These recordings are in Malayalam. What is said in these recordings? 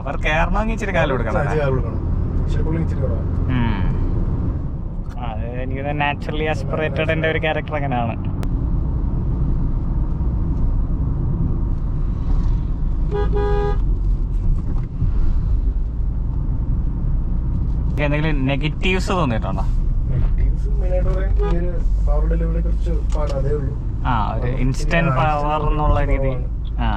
അവർ കയറണമെങ്കിൽ ഇച്ചിരി കാലം കൊടുക്കണം. അത് എനിക്ക് നാച്ചുറലി ആസ്പിറേറ്റഡ് എൻ്റെ ഒരു ക്യാരക്ടർ അങ്ങനെയാണ്. എന്തെങ്കിലും നെഗറ്റീവ്സ് തോന്നിയിട്ടുണ്ടോ? ആ, ഒരു ഇൻസ്റ്റന്റ് പവർ എന്നുള്ള രീതി. ആ,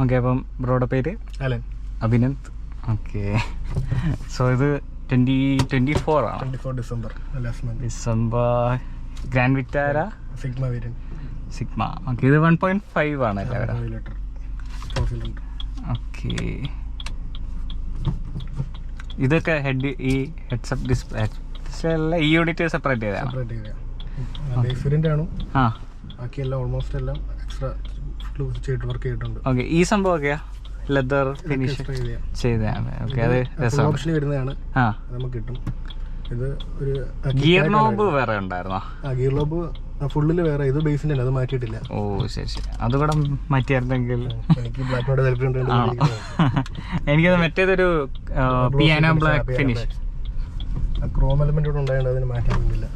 ഓക്കെ, അപ്പം ബ്രോയുടെ പേര്? അലൻ. അഭിനന്ദ്. ഓക്കെ. സോ ഇത് 2024 ആണ്. 24 December. December. Grand Vitara sigma variant. Sigma. Okay, ഇത് 1.5 ആണ് അല്ലേ? ഓക്കെ. ഇതൊക്കെ ഈ ഹെഡ്സപ്പ് ഡിസ്പ്ലേ അല്ല, ഈ യൂണിറ്റ് സെപ്പറേറ്റ് ചെയ്താണ്. ബേസ് വേരിയന്റ് ആണ്. ആ, ബാക്കിയെല്ലാം ഓൾമോസ്റ്റ് എല്ലാം എക്സ്ട്രാ വർക്ക് ചെയ്തിട്ടുണ്ട്. ഓക്കെ. ഈ സംഭവമൊക്കെയാ ലെതർ ഫിനിഷ് ചെയ്തതാണ്. ഓക്കെ, അത് രസമാണ്. ഓപ്ഷൻ വരുന്നതാണ്. ആ, നമുക്ക് കിട്ടും. ഇത് ഒരു ഗിയർ നോബ് വേറെ ഉണ്ടായിരുന്നോ? ഗിയർ നോബ് ഫുള്ളില് വേറെ. ഇത് ബേസിന്റെ അത് മാറ്റിയിട്ടില്ല. ഓ ശരി ശരി. അതുകൂടെ മാറ്റിയായിരുന്നെങ്കിൽ. എനിക്ക് ബ്ലാക്ക് നോട്ട് താല്പര്യം. എനിക്കത് മറ്റേതൊരു piano black finish Chrome element കൂടെ ഉണ്ടായത് അതിന് മാറ്റാൻ പറ്റില്ല.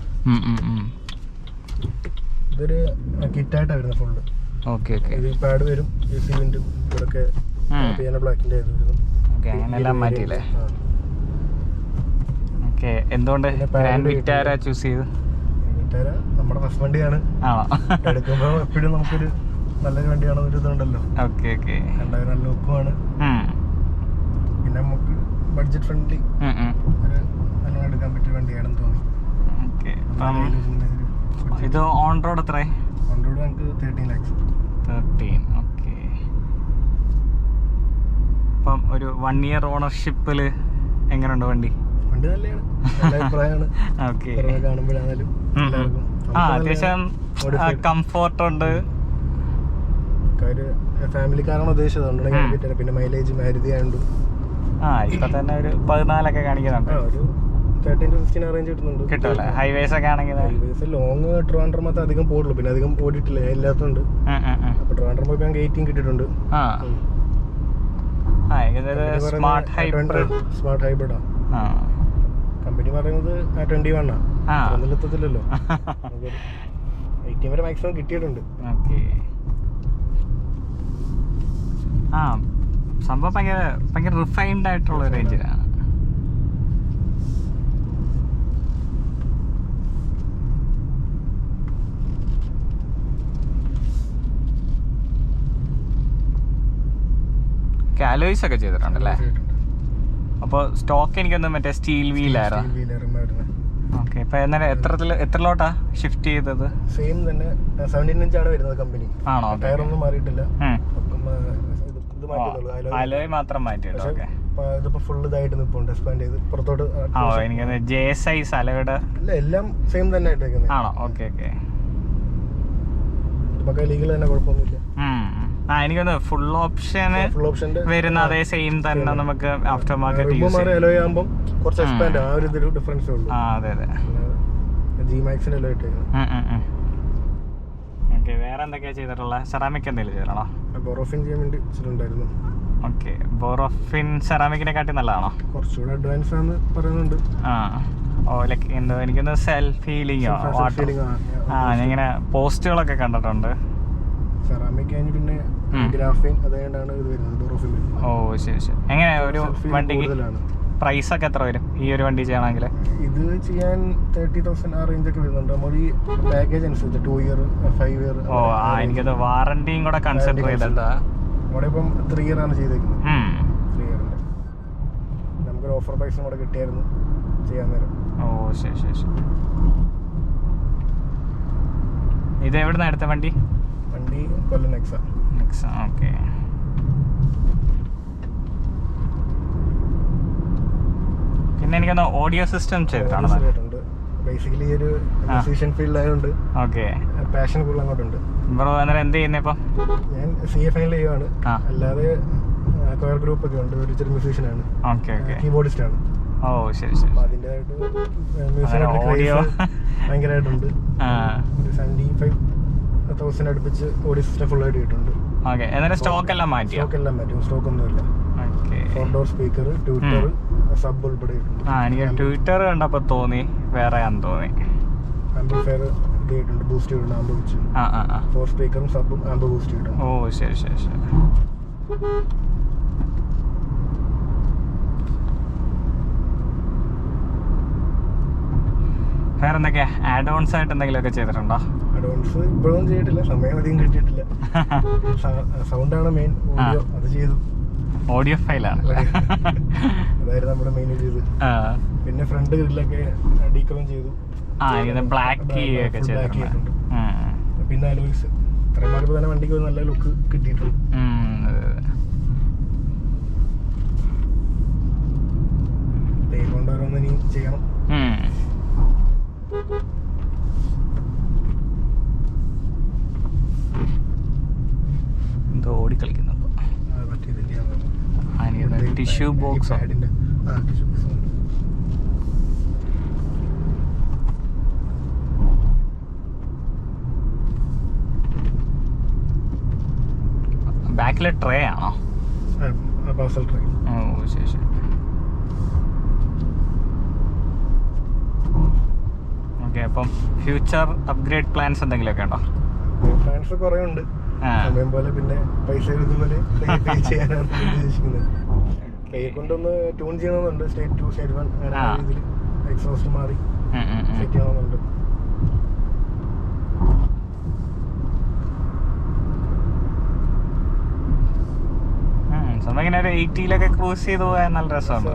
ഇതൊരു കിറ്റായിട്ടാണ് വരുന്നത് ഫുള്ള്. Okay okay. ഇത് പാഡ് വരും, വിൻഡും ഇതൊക്കെ പിയാനോ ബ്ലാക്കിന്റെ ഇത് വരുന്നു. ഓക്കെ, അങ്ങനെല്ലാം മാറ്റിയില്ലേ? ഓക്കെ. എന്തുകൊണ്ട് ഗ്രാൻഡ് വിറ്റാര ചൂസ് ചെയ്തു? വിറ്റാര നമ്മുടെ ഫസ്റ്റ് വണ്ടിയാണ്. ആണോ? എടുക്കുമ്പോൾ എപ്പോഴും നമുക്കൊരു നല്ലൊരു വണ്ടിയാണ് ഒരു ഇതുണ്ടല്ലോ. Okay okay. നല്ല ലുക്കുമാണ്. പിന്നെ നമുക്ക് ബഡ്ജറ്റ് ഫ്രണ്ട്ലി ഒരു നല്ല എടുക്കാൻ പറ്റിയ വണ്ടിയാണെന്ന് തോന്നി. ഓക്കെ. ഇത് ഓൺ റോഡ് എത്ര? ഓൺ റോഡ് നമുക്ക് 13 lakhs. 13. ഓക്കെ. അപ്പം ഒരു 1 year ഓണർഷിപ്പിൽ എങ്ങനെയുണ്ട് വണ്ടി? വണ്ടി നല്ലതാണ്, നല്ല അഭിപ്രായമാണ്. ഓക്കെ. കാണുമ്പോഴാണെങ്കിലും അത്യാവശ്യം കംഫോർട്ട് ഉണ്ട്. ഫാമിലിക്കാരാണ് ഉദ്ദേശിച്ചത്. പിന്നെ മൈലേജ് മാരുതി ആയതുകൊണ്ട് ഇപ്പൊ തന്നെ ഒരു 14 കാണിക്കുന്നുണ്ട്. ഒരു 13 to 15 റേഞ്ച് കിട്ടുന്നുണ്ട്. കിട്ടുമല്ലേ? ഹൈവേസ് ഒക്കെ ആണെങ്കിൽ ലോങ് ട്രിവാൻഡ്രം അധികം പോടുള്ളൂ. പിന്നെ അധികം ഓടിയിട്ടില്ല, ഞാൻ ഇല്ലാത്തതുകൊണ്ട്. അപ്പൊ ട്രിവാൻഡ്രം പോയി ഞങ്ങൾക്ക് 18 കിട്ടിയിട്ടുണ്ട്. സ്മാർട്ട് ഹൈബ്രിഡാ കമ്പനി പറയുന്നത് 21 ആണ്. എത്തത്തില്ലല്ലോ. 18 വരെ മാക്സിമം കിട്ടിയിട്ടുണ്ട്. സംഭവം ഭയങ്കര റിഫൈൻഡ് ആയിട്ടുള്ള റേഞ്ചിലാണ്. അലോയ്സ് ഒക്കെ ചെയ്തിട്ടുണ്ടല്ലേ? അപ്പോൾ സ്റ്റോക്ക് എനിക്കൊന്ന് മറ്റേ സ്റ്റീൽ വീലായിരുന്നു. ഓക്കെ. ഇപ്പൊ എത്രലോട്ടാ ഷിഫ്റ്റ് ചെയ്തത്? സെയിം തന്നെ 17 inch ആണ് വരുന്നത് കമ്പനി. ആണോ? ടയറൊന്നും മാറിയിട്ടില്ല. അലോയ് മാത്രം മാറ്റിയിട്ടോ? ഓക്കെ. ഇതിപ്പോ ഫുൾ ഇതായിട്ട് നിൽപ്പുണ്ട്, എക്സ്പാൻഡ് ചെയ്ത് പുറത്തോട്ട്. എനിക്ക് JSI അലോയുടെ എല്ലാം സെയിം തന്നെ ആയിട്ടേക്കുന്നത്. ആണോ? Okay okay. ലീഗൽ തന്നെ കുഴപ്പമൊന്നുമില്ല. എനിക്കൊന്ന് ഫുൾ ഓപ്ഷൻ വരുന്ന അതേ സെയിം തന്നെ നമുക്ക് ആഫ്റ്റർ മാർക്കറ്റ് അലോയ് ആകുമ്പോൾ കുറച്ച് എക്സ്പാൻഡ് ആ ഒരു ഡിഫറൻസേ ഉള്ളൂ. അതെ അതെ. G-Maxന്റെ അലോയ് ഇട്ടേക്കുന്നത്. ഓക്കെ. വേറെ എന്തൊക്കെയാ ചെയ്തിട്ടുള്ള? സെറാമിക് എന്തെങ്കിലും ചെയ്യണോ? ബോറോഫിൻ ചെയ്യാൻ വേണ്ടി ചെയ്തിട്ടുണ്ടായിരുന്നു. ഓക്കെ. ബോറോഫിൻ സെറാമിക്കിനെ കാട്ടി നല്ലതാണോ? കുറച്ചുകൂടെ അഡ്വാൻസ് ആണെന്ന് പറയുന്നുണ്ട്. ലൈക്ക് എന്തോ എനിക്കൊന്ന് സെൽഫ് ഹീലിംഗോ ഞാനിങ്ങനെ പോസ്റ്റുകളൊക്കെ കണ്ടിട്ടുണ്ട്. സെറാമിക് കഴിഞ്ഞ് പിന്നെ ഗ്രാഫീൻ അതുകൊണ്ടാണ് ഇത് വരുന്നത് ബോറോഫിൻ. ഓ ശരി ശരി. എങ്ങനെ ഒരു വണ്ടിക്ക് പ്രൈസ് ഒക്കെ എത്ര വരും ഈ ഒരു വണ്ടി ചെയ്യണമെങ്കിൽ? ഇത് ചെയ്യാൻ 30,000 ആ റേഞ്ച് ഒക്കെ വരുന്നുണ്ട്. നമ്മൾ ഈ പാക്കേജ് അനുസരിച്ച് 2 year 5 year. എനിക്കത് വാറണ്ടിയും കൂടെ കൺസിഡർ ചെയ്തിട്ടാ. നമ്മുടെ ഇപ്പം 3 year ആണ് ചെയ്തേക്കുന്നത്. 3 yearന്റെ നമുക്കൊരു ഓഫർ പ്രൈസും കൂടെ കിട്ടിയായിരുന്നു ചെയ്യാൻ നേരം. ഓ ശരി ശരി ശരി. ഇത് എവിടുന്നാ എടുത്ത വണ്ടി? വണ്ടി കൊല്ലം നെക്സ. ഓക്കെ. പിന്നെ എനിക്കൊന്ന് ഓഡിയോ സിസ്റ്റം ചെയ്തിട്ടാണ്. ബേസിക്കലി ഒരു മ്യൂസിഷ്യൻ ഫീൽഡ് ആയതുകൊണ്ട് പാഷൻ കൂടുതൽ അങ്ങോട്ടുണ്ട്. ബ്രോ അന്നേരം എന്ത് ചെയ്യുന്നത് ഇപ്പം? ഞാൻ CA ചെയ്യുവാണ്. അല്ലാതെ കൊയർ ഗ്രൂപ്പ് ഒക്കെ ഉണ്ട്. ഒരു ചെറിയ മ്യൂസീഷ്യനാണ്, കീബോർഡിസ്റ്റ് ആണ്. ഓ ശരി ശരി. അതിൻ്റെതായിട്ട് ഭയങ്കരമായിട്ടുണ്ട്. ഒരു 75,000 അടുപ്പിച്ച് ഓഡിയോ സിസ്റ്റം ഫുൾ ആയിട്ട് കിട്ടുന്നുണ്ട്. സ്റ്റോക്ക് എല്ലാം മാറ്റി? സ്റ്റോക്ക് ഒന്നുമില്ല. 4-door സ്പീക്കർ, ട്യൂട്ടർ, സബ് ഉൾപ്പെടെ കിട്ടുന്നുണ്ട്. എനിക്ക് ട്യൂട്ടർ കണ്ടപ്പോൾ തോന്നി വേറെ തോന്നി. ആംപ്ലിഫയർ ഇതായിട്ടുണ്ട്, ബൂസ്റ്റ് ചെയ്തിട്ടുണ്ട്. ആംബ് വെച്ച് 4 സ്പീക്കറും സബും ആംബ് ബൂസ്റ്റ് ചെയ്തിട്ടുണ്ട്. ഓ ശരി ശരി ശരി. വേറെ എന്തൊക്കെയാ ആഡ് ഓൺസ് ആയിട്ട് എന്തെങ്കിലുമൊക്കെ ചെയ്തിട്ടുണ്ടോ? അഡ്വാൻസ് ഇപ്പോഴൊന്നും ചെയ്തിട്ടില്ല, സമയം അധികം കിട്ടിയിട്ടില്ല. സൗണ്ടാണ് മെയിൻ, ഓഡിയോ അത് ചെയ്തു. ഓഡിയോ ഫയലാണ് അതായിരുന്നു നമ്മുടെ മെയിൻ ചെയ്ത്. പിന്നെ ഫ്രണ്ട് ഗ്രില്ലൊക്കെ ഡീക്രോം ചെയ്തു. ബ്ലാക്ക് ഒക്കെ ചെയ്തിട്ടുണ്ട്. പിന്നെ അലോയ്സ് ഇത്രയും മാറിയപ്പോൾ തന്നെ വണ്ടിക്ക് നല്ല ലുക്ക് കിട്ടിയിട്ടുണ്ട്. കൊണ്ടുവരുമെന്ന് ഇനി ചെയ്യണം. എന്തോ ഓടിക്കളിക്കുന്നുണ്ടോ? Tissue box. ബാക്കിലെ ട്രേ ആണോ? Parcel tray. ഓ ശരി ശരി. ഓക്കെ, അപ്പം ഫ്യൂച്ചർ അപ്ഗ്രേഡ് പ്ലാൻസ് എന്തെങ്കിലുമൊക്കെ ഉണ്ടോ? പ്ലാൻസ് കുറേ ഉണ്ട്. സമയം പോലെ പിന്നെ പൈസ ഇതുപോലെ പേ ചെയ്യാനാണ് ഉദ്ദേശിക്കുന്നത്. പേ കൊണ്ടൊന്ന് ട്യൂൺ ചെയ്യണമെന്നുണ്ട്. സ്റ്റേറ്റ് 2 സ്റ്റേറ്റ് 1 അങ്ങനെ രീതിയിൽ എക്സോസ്റ്റ് മാറി സെറ്റ് ചെയ്യണമെന്നുണ്ട്. ഇങ്ങനെ ഒരു 80-ലൊക്കെ ക്രൂസ് ചെയ്ത് പോയാൽ നല്ല രസമുണ്ട്.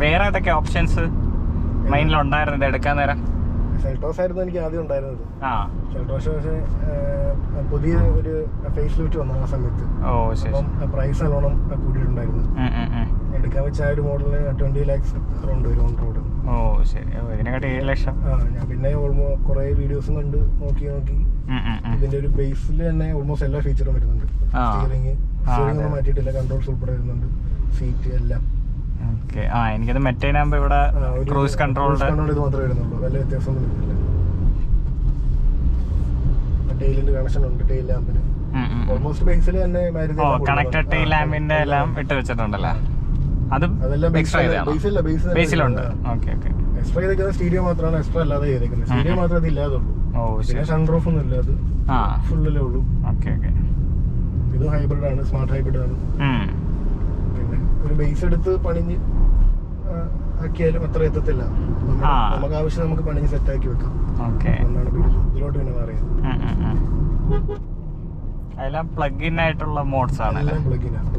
വേറെ ഏതൊക്കെ ഓപ്ഷൻസ് മൈൻഡിലുണ്ടായിരുന്നത് എടുക്കാൻ നേരം? സെൽട്ടോസ് ആയിരുന്നു എനിക്ക് ആദ്യം ഉണ്ടായിരുന്നത്. സെൽട്ടോസ് പക്ഷേ പുതിയ ഒരു ഫേസ് ലിഫ്റ്റ് വന്നു ആ സമയത്ത്. അപ്പം പ്രൈസ് നല്ലോണം കൂട്ടിയിട്ടുണ്ടായിരുന്നു. എടുക്കാൻ വെച്ച ആ ഒരു മോഡലിന് 20 lakhs അറൗണ്ട് വരും ഓൺ റോഡ്. ഞാൻ പിന്നെ കുറെ വീഡിയോസും കണ്ട് നോക്കി ഇതിന്റെ ഒരു ബേസിൽ തന്നെ ഓൾമോസ്റ്റ് എല്ലാ ഫീച്ചറും വരുന്നുണ്ട്. സ്റ്റിയറിംഗ് ഒന്നും മാറ്റിയിട്ടില്ല, കൺട്രോൾസ് ഉൾപ്പെടെ വരുന്നുണ്ട്, സീറ്റ് എല്ലാം. എനിക്കത് മറ്റേനാകുമ്പോ ഇവിടെ ക്രൂസ് കൺട്രോൾ ഇത് മാത്രമേ വരുന്നുള്ളൂ, വലിയ വ്യത്യാസമൊന്നും വരുന്നില്ല. ടെയിലിന്റെ കണക്ഷൻ ഉണ്ട്, ടെയിൽ ലാമ്പിന് ഓൾമോസ്റ്റ് ബേസിൽ തന്നെ കണക്റ്റഡ് ടെയിൽ ലാമ്പിന്റെ എല്ലാം ഇട്ട് വെച്ചിട്ടുണ്ടല്ലോ. അതെല്ലാം ബേസിലുണ്ട്. എക്സ്ട്രാ ചെയ്തേക്കുന്ന സ്റ്റീരിയോ മാത്രമാണ് എക്സ്ട്രാ അല്ലാതെ ചെയ്തേക്കുന്നത്. സ്റ്റീരിയോ മാത്രമേ അത് ഇല്ലാതുള്ളൂ. പിന്നെ സൺറൂഫ് ഒന്നും ഇല്ല, അത് ഫുള്ളിലേ ഉള്ളൂ. ഇത് ഹൈബ്രിഡ് ആണ്, സ്മാർട്ട് ഹൈബ്രിഡ് ആണ്. പിന്നെ ഒരു ബേസ് എടുത്ത് പണിഞ്ഞ് ആക്കിയാലും അത്ര എത്തത്തില്ല. നമുക്ക് ആവശ്യം നമുക്ക് പണിഞ്ഞ് സെറ്റ് ആക്കി വെക്കാം. അതുകൊണ്ടാണ് ഇതിലോട്ട് പിന്നെ മാറിയത്. എല്ലാം പ്ലഗ് ഇൻ ആയിട്ടുള്ള മോഡ്സ് ആണ്.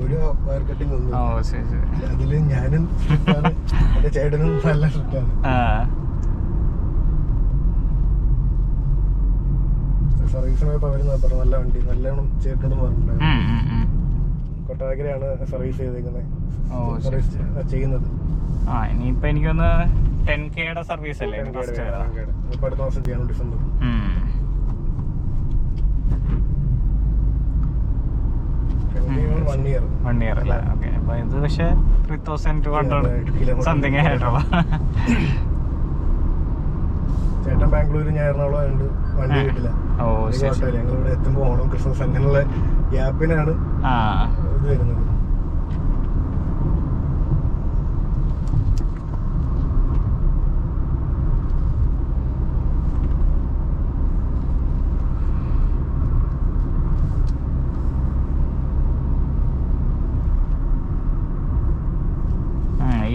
ഒരു വയർ കട്ടിംഗ് ഒന്നും അതില് ഞാനും എന്റെ ചേട്ടനും നല്ല സ്ട്രിക്റ്റാണ്. സർവീസിന് പോയപ്പോ അവര് പറഞ്ഞു നല്ല വണ്ടി നല്ലോണം ചെയ്തിട്ടുണ്ടെന്ന് പറഞ്ഞിട്ടുണ്ടായിരുന്നു. കൊട്ടാരക്കരയാണ് സർവീസ് ചെയ്തേക്കുന്നത്, ചെയ്യുന്നത്. ഇനിയിപ്പോ എനിക്കൊന്ന് 10K സർവീസ് അല്ലേ അടുത്ത മാസം ചെയ്യണം, ഡിസംബർ. വൺ ഇയർ അല്ലേ? ഓക്കെ. അപ്പൊ ഇത് പക്ഷേ 3200 സംതിങ് ആയിട്ടുള്ള. ചേട്ടൻ ബാംഗ്ലൂർ, ഞാൻ എറണാകുളം ആയതുകൊണ്ട് വണ്ടി കിട്ടില്ല. ഞങ്ങളിവിടെ എത്തുമ്പോ ഓണം ക്രിസ്മസ് അങ്ങനെയുള്ള ഗ്യാപ്പിനാണ് ഇത് വരുന്നത്.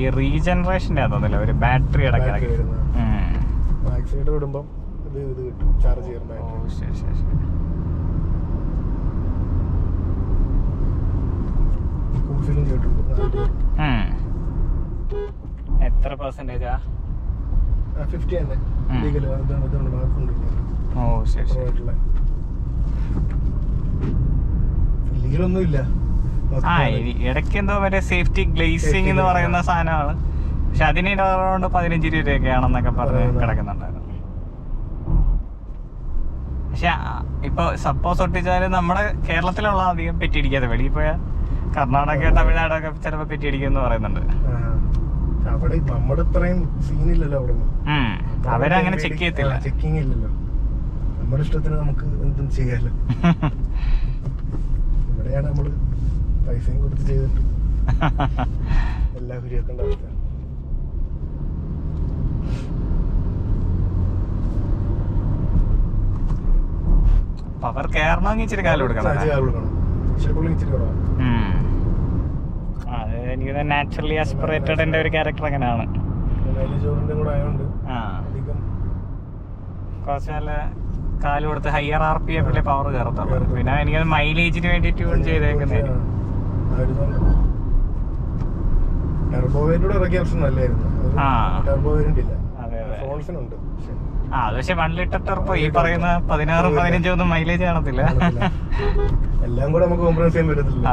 ഈ റീജനറേഷന്റെ അതൊന്നുമില്ല, ഒരു ബാറ്ററി ബാക്ക് സൈഡ് വിടുമ്പം ഇത് കിട്ടും, ചാർജ് ചെയ്യാൻ ബാറ്ററി. ശരി. കൂൾഫിലും ചെയ്തിട്ടുണ്ട്. എത്ര പെർസെന്റേജാ? 50 തന്നെ. ലീഗലൊന്നും ഇല്ല. ഇടയ്ക്ക് എന്തോ മറ്റേ സേഫ്റ്റി ഗ്ലേസിംഗ് എന്ന് പറയുന്ന സാധനമാണ്, പക്ഷെ അതിന് അറൗണ്ട് 15 രൂപയൊക്കെയാണെന്നൊക്കെ പറഞ്ഞ് കിടക്കുന്നുണ്ടായിരുന്നു. പക്ഷെ ഇപ്പൊ സപ്പോസ് ഒട്ടിച്ചാലും നമ്മുടെ കേരളത്തിലുള്ള അധികം പെറ്റിടിക്കാതെ, വെളിയിൽ പോയാൽ കർണാടക തമിഴ്നാടൊക്കെ ചിലപ്പോ പെറ്റിടിക്കും എന്ന് പറയുന്നുണ്ട്. അവിടെ നമ്മുടെ ഇത്രയും സീനില്ലല്ലോ. അവിടെ അവരങ്ങനെ ചെക്ക് ചെയ്യത്തില്ല, ചെക്കിങ് ഇല്ലല്ലോ. നമ്മുടെ ഇഷ്ടത്തിന് നമുക്ക് എന്തും ചെയ്യാലോ. ഇവിടെയാണ് നമ്മള് പൈസയും കൊടുത്ത് ചെയ്തിട്ട് എല്ലാ കുരിയാക്കേണ്ട അവസ്ഥ. പവർ കയറണമെങ്കിൽ ഇച്ചിരി കാലം കൊടുക്കണം. അത് എനിക്ക് നാച്ചുറലി ആസ്പിറേറ്റഡ് ഒരു ക്യാരക്ടർ അങ്ങനെയാണ്. കുറച്ച് നല്ല കാല് കൊടുത്ത് ഹയർ RPM പവർ കയറത്തുള്ളൂ. പിന്നെ എനിക്ക് മൈലേജിന് വേണ്ടി ട്യൂൺ ചെയ്തേക്കുന്നേ. അത് പക്ഷെ 1 ലിറ്റർ ടെർബോ ഈ പറയുന്ന 16-15 ഒന്നും മൈലേജ് കാണത്തില്ല. എല്ലാം കൂടെ നമുക്ക് കോംപ്രമൈസ് ചെയ്യാൻ പറ്റത്തില്ല.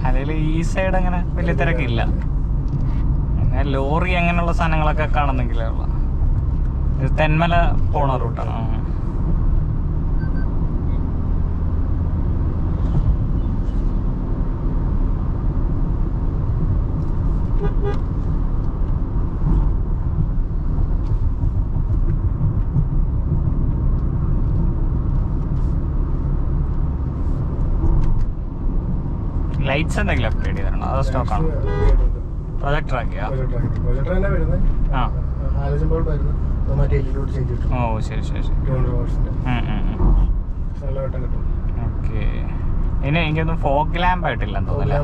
അല്ലെങ്കിൽ ഈ സൈഡ് അങ്ങനെ വലിയ തിരക്കില്ല. അങ്ങനെ ലോറി അങ്ങനെയുള്ള സാധനങ്ങളൊക്കെ കാണുന്നെങ്കിലേ ഉള്ള. ഇത് തെന്മല പോണ റൂട്ടാണ്. ലൈറ്റ്സ് എന്തെങ്കിലും അപ്ഗ്രേഡ് ചെയ്തിട്ടുണ്ടോ? അതോ സ്റ്റോക്കാണോ? പ്രൊജക്ടർ ആക്കിയാ? ഓ ശരി ശരി ശരി. ഓക്കെ. ഇനി എനിക്കൊന്നും ഫോഗ് ലാമ്പ് ആയിട്ടില്ലെന്ന് തോന്നുന്നില്ല.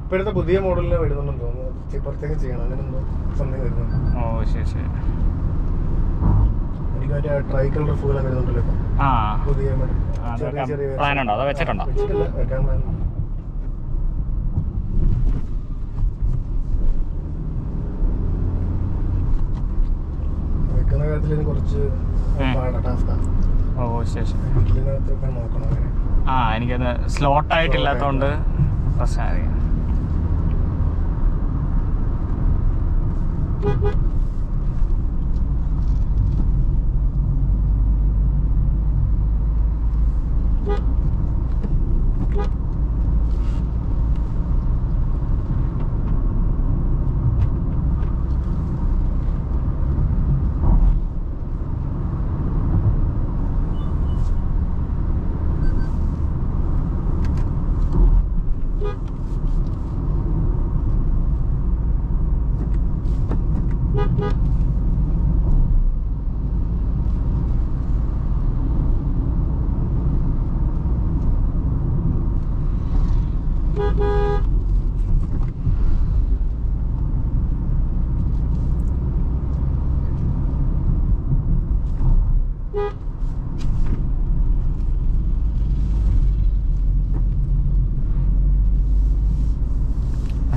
ഇപ്പോഴത്തെ പുതിയ മോഡലിന് വരുന്നുണ്ടെന്ന് തോന്നുന്നു. ഓ ശരി ശരി. ട്രൈ കളർ ഫുൾ വരുന്നുണ്ടല്ലോ പുതിയ പ്ലാൻ ഉണ്ടോ? അതോ വെച്ചിട്ടുണ്ടോ? കുറച്ച് ഓ ശരി ശരി. എനിക്കത് സ്ലോട്ട് ആയിട്ടില്ലാത്തോണ്ട് പ്രശ്നമായി.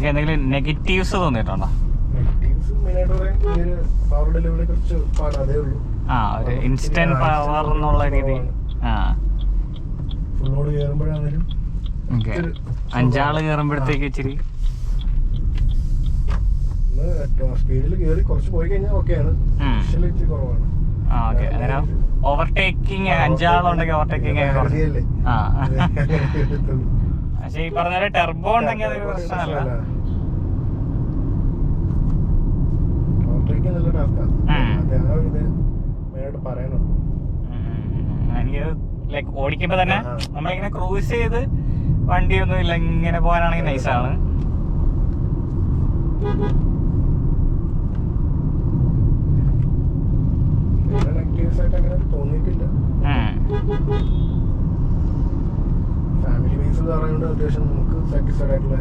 എന്തെങ്കിലും നെഗറ്റീവ്സ് തോന്നിയിട്ടുണ്ടോ? ഒരു ഇൻസ്റ്റന്റ് പവർ എന്നുള്ള രീതി. അഞ്ചാള് കയറുമ്പോഴത്തേക്ക് ഇച്ചിരി സ്പീഡിൽ കയറി കുറച്ച് പോയി കഴിഞ്ഞാൽ ഓക്കെയാണ്. ഓവർടേക്കിങ് 5 ആളുണ്ടെങ്കിൽ ഓവർടേക്കിങ് പക്ഷെ ഈ പറഞ്ഞ ടെർബോ ഉണ്ടെങ്കിൽ അതൊരു പ്രശ്നമല്ല. എനിക്ക് ലൈക്ക് ഓടിക്കുമ്പോ തന്നെ നമ്മളിങ്ങനെ ക്രൂസ് ചെയ്ത് വണ്ടിയൊന്നും ഇല്ല ഇങ്ങനെ പോകാനാണെങ്കിൽ നൈസാണ്. തോന്നിയിട്ടില്ല. ഫാമിലി ബേസ് പറയുന്നത് അത്യാവശ്യം നമുക്ക് സാറ്റിസ്ഫൈഡ് ആയിട്ടുള്ള